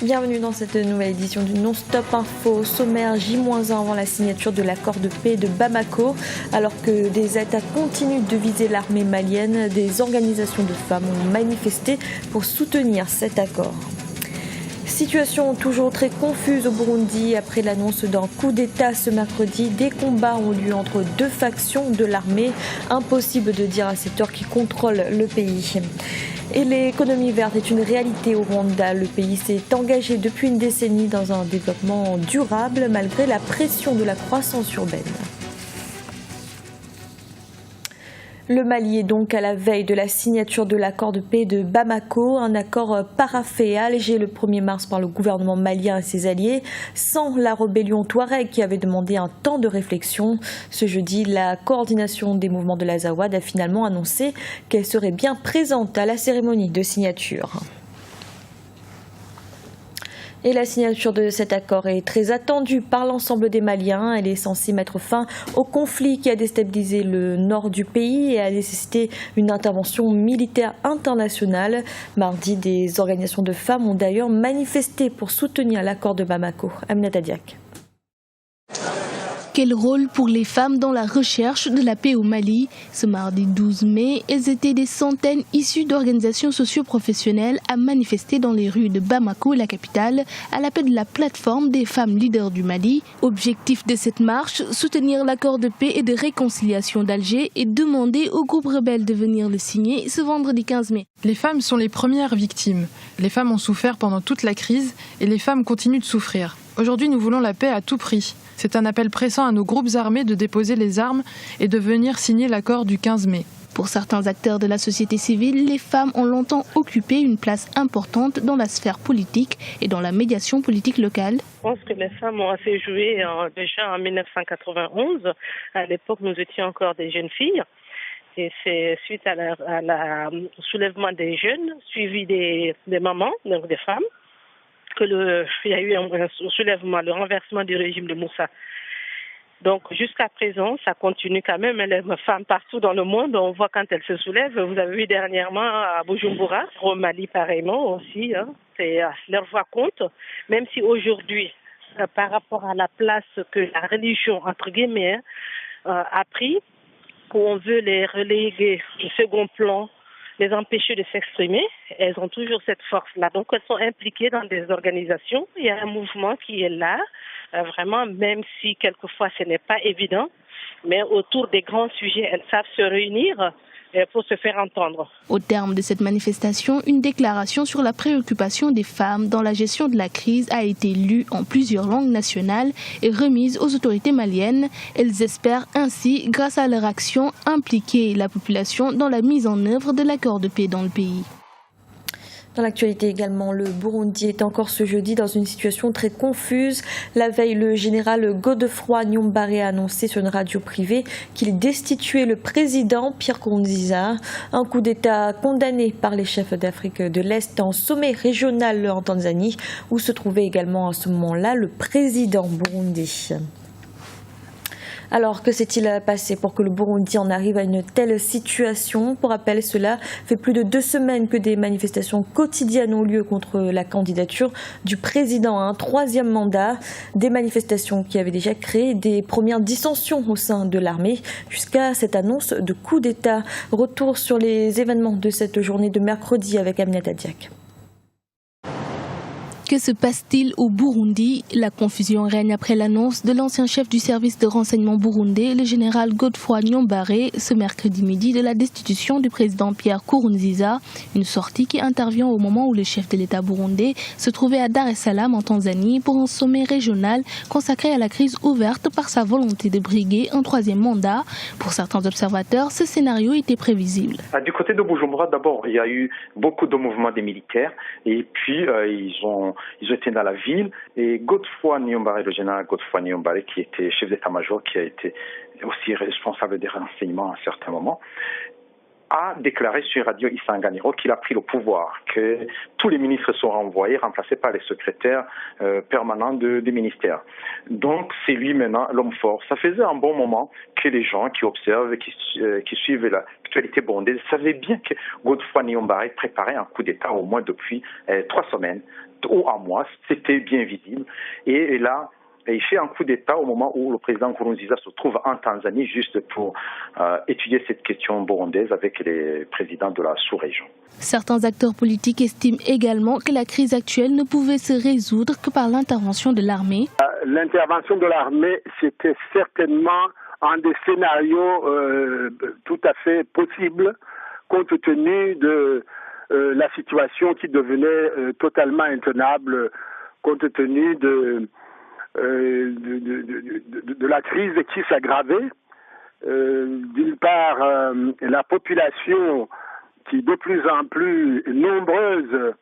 Bienvenue dans cette nouvelle édition du Non-Stop Info. Sommaire J-1 avant la signature de l'accord de paix de Bamako. Alors que des attaques continuent de viser l'armée malienne, des organisations de femmes ont manifesté pour soutenir cet accord. Situation toujours très confuse au Burundi après l'annonce d'un coup d'État ce mercredi. Des combats ont lieu entre deux factions de l'armée. Impossible de dire à cette heure qui contrôle le pays. Et l'économie verte est une réalité au Rwanda. Le pays s'est engagé depuis une décennie dans un développement durable malgré la pression de la croissance urbaine. Le Mali est donc à la veille de la signature de l'accord de paix de Bamako, un accord paraphé et allégé le 1er mars par le gouvernement malien et ses alliés, sans la rébellion Touareg qui avait demandé un temps de réflexion. Ce jeudi, la coordination des mouvements de l'Azawad a finalement annoncé qu'elle serait bien présente à la cérémonie de signature. Et la signature de cet accord est très attendue par l'ensemble des Maliens. Elle est censée mettre fin au conflit qui a déstabilisé le nord du pays et a nécessité une intervention militaire internationale. Mardi, des organisations de femmes ont d'ailleurs manifesté pour soutenir l'accord de Bamako. Aminata Diak. Quel rôle pour les femmes dans la recherche de la paix au Mali? Ce mardi 12 mai, elles étaient des centaines issues d'organisations socio-professionnelles à manifester dans les rues de Bamako, la capitale, à l'appel de la plateforme des femmes leaders du Mali. Objectif de cette marche, soutenir l'accord de paix et de réconciliation d'Alger et demander au groupe rebelle de venir le signer ce vendredi 15 mai. Les femmes sont les premières victimes. Les femmes ont souffert pendant toute la crise et les femmes continuent de souffrir. Aujourd'hui, nous voulons la paix à tout prix. C'est un appel pressant à nos groupes armés de déposer les armes et de venir signer l'accord du 15 mai. Pour certains acteurs de la société civile, les femmes ont longtemps occupé une place importante dans la sphère politique et dans la médiation politique locale. Je pense que les femmes ont assez joué déjà en 1991. À l'époque, nous étions encore des jeunes filles. Et c'est suite à soulèvement des jeunes, suivi des mamans, donc des femmes, il y a eu un soulèvement, le renversement du régime de Moussa. Donc jusqu'à présent, ça continue quand même. Les femmes partout dans le monde, on voit quand elles se soulèvent. Vous avez vu dernièrement à Bujumbura, au Mali pareillement aussi. Leur voix compte, même si aujourd'hui, par rapport à la place que la religion, entre guillemets, a pris, où on veut les reléguer au second plan, les empêcher de s'exprimer, elles ont toujours cette force-là. Donc, elles sont impliquées dans des organisations. Il y a un mouvement qui est là, vraiment, même si quelquefois ce n'est pas évident, mais autour des grands sujets, elles savent se réunir pour se faire entendre. Au terme de cette manifestation, une déclaration sur la préoccupation des femmes dans la gestion de la crise a été lue en plusieurs langues nationales et remise aux autorités maliennes. Elles espèrent ainsi, grâce à leur action, impliquer la population dans la mise en œuvre de l'accord de paix dans le pays. Dans l'actualité également, le Burundi est encore ce jeudi dans une situation très confuse. La veille, le général Godefroid Niyombare a annoncé sur une radio privée qu'il destituait le président Pierre Nkurunziza. Un coup d'État condamné par les chefs d'Afrique de l'Est en sommet régional en Tanzanie, où se trouvait également à ce moment-là le président burundais. Alors, que s'est-il passé pour que le Burundi en arrive à une telle situation? Pour rappel, cela fait plus de 2 semaines que des manifestations quotidiennes ont lieu contre la candidature du président à un 3e mandat. Des manifestations qui avaient déjà créé des premières dissensions au sein de l'armée jusqu'à cette annonce de coup d'État. Retour sur les événements de cette journée de mercredi avec Aminata Diak. Que se passe-t-il au Burundi? La confusion règne après l'annonce de l'ancien chef du service de renseignement burundais, le général Godefroid Niyombare, ce mercredi midi de la destitution du président Pierre Nkurunziza. Une sortie qui intervient au moment où le chef de l'État burundais se trouvait à Dar es Salaam en Tanzanie pour un sommet régional consacré à la crise ouverte par sa volonté de briguer un 3e mandat. Pour certains observateurs, ce scénario était prévisible. Du côté de Bujumbura, d'abord, il y a eu beaucoup de mouvements des militaires et puis ils étaient dans la ville et Godefroid Niyombare, le général Godefroid Niyombare, qui était chef d'état-major, qui a été aussi responsable des renseignements à un certain moment, a déclaré sur Radio Isanganiro qu'il a pris le pouvoir, que tous les ministres sont renvoyés, remplacés par les secrétaires permanents des ministères. Donc c'est lui maintenant l'homme fort. Ça faisait un bon moment que les gens qui observent, qui suivent l'actualité burundaise savaient bien que Godefroid Niyombare préparait un coup d'État au moins depuis 3 semaines. haut en moi, c'était bien visible. Et là, il fait un coup d'État au moment où le président Nkurunziza se trouve en Tanzanie juste pour étudier cette question burundaise avec les présidents de la sous-région. Certains acteurs politiques estiment également que la crise actuelle ne pouvait se résoudre que par l'intervention de l'armée. L'intervention de l'armée, c'était certainement un des scénarios tout à fait possibles compte tenu de la situation qui devenait totalement intenable compte tenu de la crise qui s'aggravait. D'une part, la population qui de plus en plus nombreuse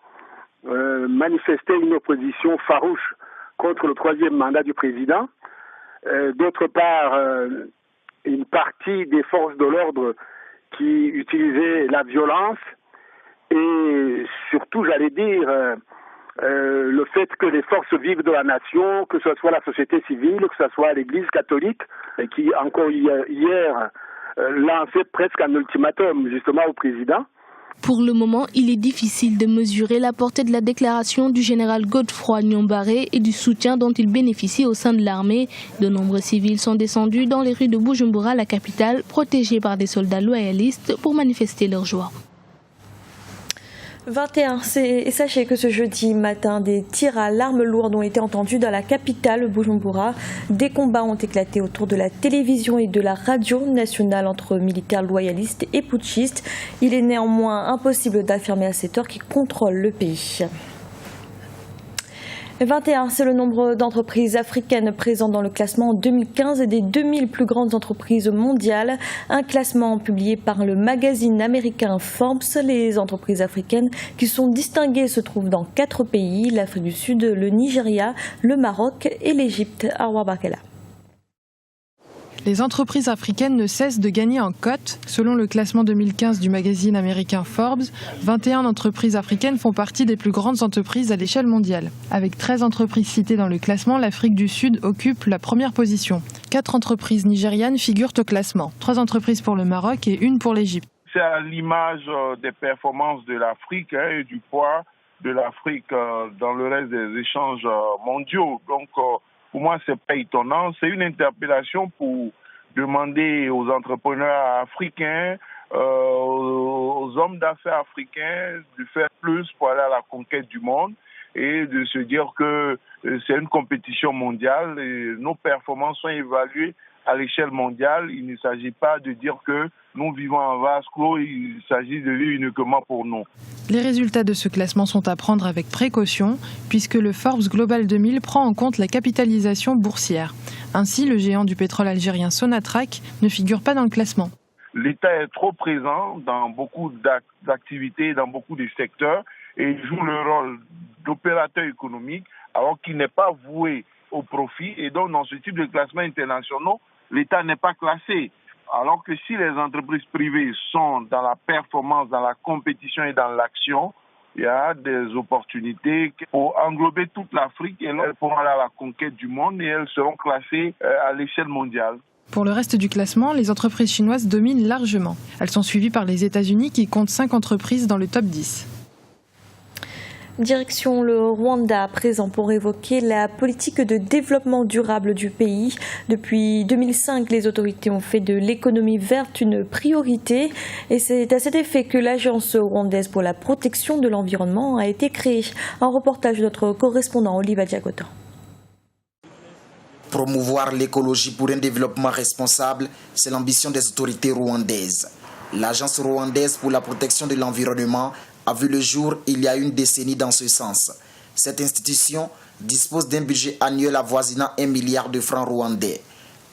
manifestait une opposition farouche contre le troisième mandat du président. D'autre part, une partie des forces de l'ordre qui utilisaient la violence et surtout, j'allais dire, le fait que les forces vives de la nation, que ce soit la société civile, que ce soit l'Église catholique, qui encore hier lançait presque un ultimatum justement au président. Pour le moment, il est difficile de mesurer la portée de la déclaration du général Godefroy Niyombare et du soutien dont il bénéficie au sein de l'armée. De nombreux civils sont descendus dans les rues de Bujumbura, la capitale, protégés par des soldats loyalistes pour manifester leur joie. 21. Et sachez que ce jeudi matin, des tirs à l'arme lourde ont été entendus dans la capitale, Bujumbura. Des combats ont éclaté autour de la télévision et de la radio nationale entre militaires loyalistes et putschistes. Il est néanmoins impossible d'affirmer à cette heure qui contrôle le pays. 21, c'est le nombre d'entreprises africaines présentes dans le classement en 2015 des 2000 plus grandes entreprises mondiales. Un classement publié par le magazine américain Forbes. Les entreprises africaines qui sont distinguées se trouvent dans 4 pays, l'Afrique du Sud, le Nigeria, le Maroc et l'Égypte. Arwa Bakela. Les entreprises africaines ne cessent de gagner en cote. Selon le classement 2015 du magazine américain Forbes, 21 entreprises africaines font partie des plus grandes entreprises à l'échelle mondiale. Avec 13 entreprises citées dans le classement, l'Afrique du Sud occupe la première position. 4 entreprises nigérianes figurent au classement, 3 entreprises pour le Maroc et 1 pour l'Égypte. C'est à l'image des performances de l'Afrique et du poids de l'Afrique dans le reste des échanges mondiaux. Donc, pour moi, c'est pas étonnant. C'est une interpellation pour demander aux entrepreneurs africains, aux hommes d'affaires africains de faire plus pour aller à la conquête du monde et de se dire que c'est une compétition mondiale et nos performances sont évaluées à l'échelle mondiale. Il ne s'agit pas de dire que nous vivons en vase clos, il s'agit de vivre uniquement pour nous. Les résultats de ce classement sont à prendre avec précaution puisque le Forbes Global 2000 prend en compte la capitalisation boursière. Ainsi, le géant du pétrole algérien Sonatrach ne figure pas dans le classement. L'État est trop présent dans beaucoup d'activités, dans beaucoup de secteurs et il joue le rôle d'opérateur économique alors qu'il n'est pas voué au profit. Et donc, dans ce type de classement internationaux, l'État n'est pas classé. Alors que si les entreprises privées sont dans la performance, dans la compétition et dans l'action, il y a des opportunités pour englober toute l'Afrique et elles pourront aller à la conquête du monde et elles seront classées à l'échelle mondiale. Pour le reste du classement, les entreprises chinoises dominent largement. Elles sont suivies par les États-Unis qui comptent 5 entreprises dans le top 10. Direction le Rwanda à présent pour évoquer la politique de développement durable du pays. Depuis 2005, les autorités ont fait de l'économie verte une priorité et c'est à cet effet que l'Agence rwandaise pour la protection de l'environnement a été créée. Un reportage de notre correspondant Oliva Diagotan. Promouvoir l'écologie pour un développement responsable, c'est l'ambition des autorités rwandaises. L'Agence rwandaise pour la protection de l'environnement a vu le jour il y a une décennie dans ce sens. Cette institution dispose d'un budget annuel avoisinant 1 milliard de francs rwandais.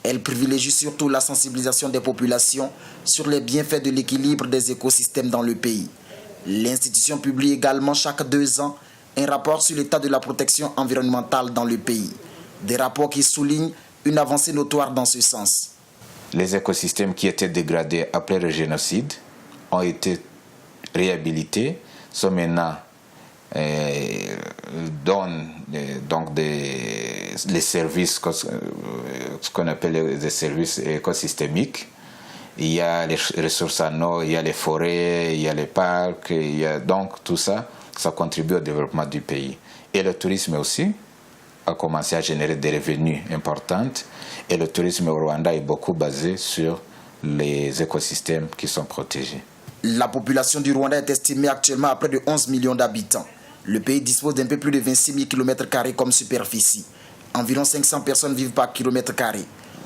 Elle privilégie surtout la sensibilisation des populations sur les bienfaits de l'équilibre des écosystèmes dans le pays. L'institution publie également chaque 2 ans un rapport sur l'état de la protection environnementale dans le pays. Des rapports qui soulignent une avancée notoire dans ce sens. Les écosystèmes qui étaient dégradés après le génocide ont été réhabilités, sont maintenant donnent donc les services, ce qu'on appelle des services écosystémiques. Il y a les ressources en eau, il y a les forêts, il y a les parcs, il y a donc tout ça ça contribue au développement du pays. Et le tourisme aussi a commencé à générer des revenus importants. Et le tourisme au Rwanda est beaucoup basé sur les écosystèmes qui sont protégés. La population du Rwanda est estimée actuellement à près de 11 millions d'habitants. Le pays dispose d'un peu plus de 26 000 km² comme superficie. Environ 500 personnes vivent par kilomètre carré.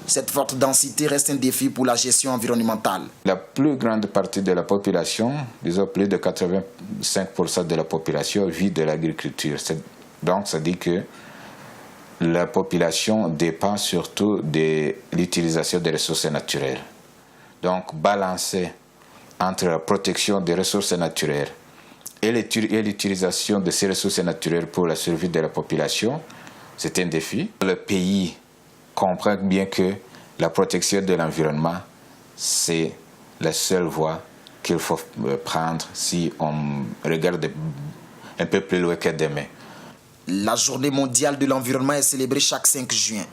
Cette forte densité reste un défi pour la gestion environnementale. La plus grande partie de la population, disons plus de 85% de la population, vit de l'agriculture. Donc ça dit que la population dépend surtout de l'utilisation des ressources naturelles. Donc balancer entre la protection des ressources naturelles et l'utilisation de ces ressources naturelles pour la survie de la population, c'est un défi. Le pays comprend bien que la protection de l'environnement, c'est la seule voie qu'il faut prendre si on regarde un peu plus loin que demain. La journée mondiale de l'environnement est célébrée chaque 5 juin.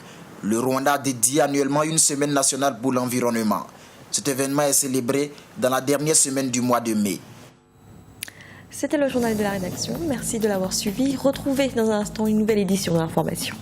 Le Rwanda dédie annuellement une semaine nationale pour l'environnement. Cet événement est célébré dans la dernière semaine du mois de mai. C'était le journal de la rédaction. Merci de l'avoir suivi. Retrouvez dans un instant une nouvelle édition de l'information.